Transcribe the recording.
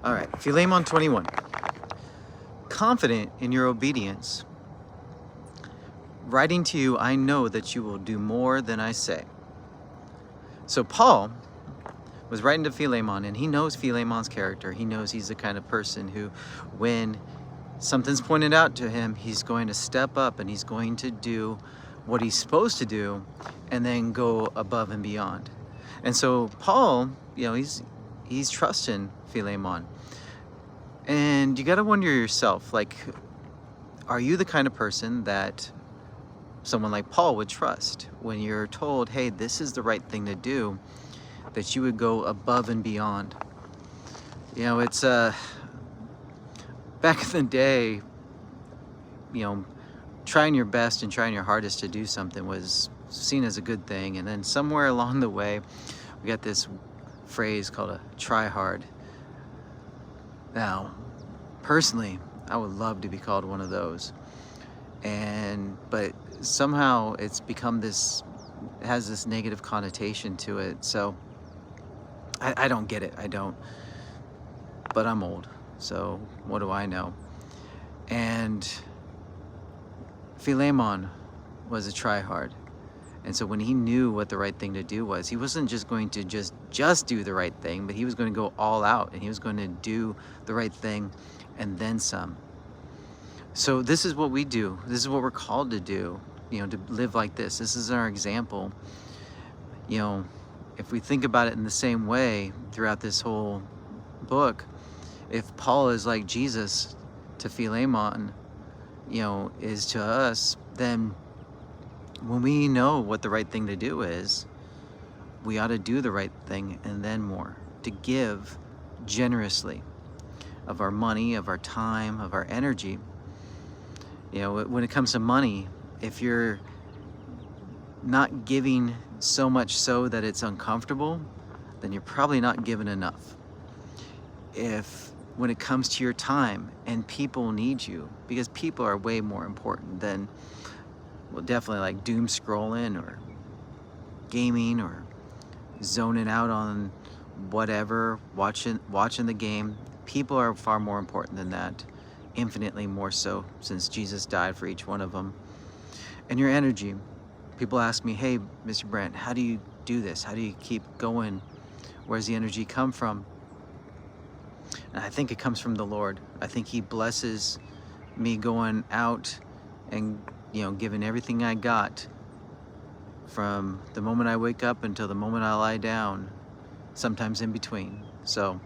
All right, Philemon 21. Confident in your obedience, writing to you, I know that you will do more than I say. So Paul was writing to Philemon, and he knows Philemon's character. He knows he's the kind of person who, when something's pointed out to him, he's going to step up and he's going to do what he's supposed to do and then go above and beyond. And so Paul, he's trusting Philemon. And you got to wonder yourself, like, are you the kind of person that someone like Paul would trust when you're told, hey, this is the right thing to do, that you would go above and beyond? It's back in the day, trying your best and trying your hardest to do something was seen as a good thing. And then somewhere along the way, we got this phrase called a try hard. Now, personally, I would love to be called one of those. But somehow it's become it has this negative connotation to it. So I don't get it. I don't. But I'm old, so what do I know? And Philemon was a try-hard. And so when he knew what the right thing to do was, he wasn't just going to just do the right thing, but he was going to go all out, and he was going to do the right thing and then some. So this is what we do. This is what we're called to do, to live like this. This is our example. If we think about it in the same way throughout this whole book, if Paul is like Jesus to Philemon, is to us, then when we know what the right thing to do is, we ought to do the right thing and then more, to give generously of our money, of our time, of our energy. When it comes to money, if you're not giving so much so that it's uncomfortable, then you're probably not giving enough. When it comes to your time and people need you, because people are way more important than, definitely like doom scrolling or gaming or zoning out on whatever, watching the game. People are far more important than that, infinitely more so, since Jesus died for each one of them. And your energy. People ask me, hey, Mr. Brent, how do you do this? How do you keep going? Where's the energy come from? And I think it comes from the Lord. I think He blesses me going out and, giving everything I got from the moment I wake up until the moment I lie down, sometimes in between. So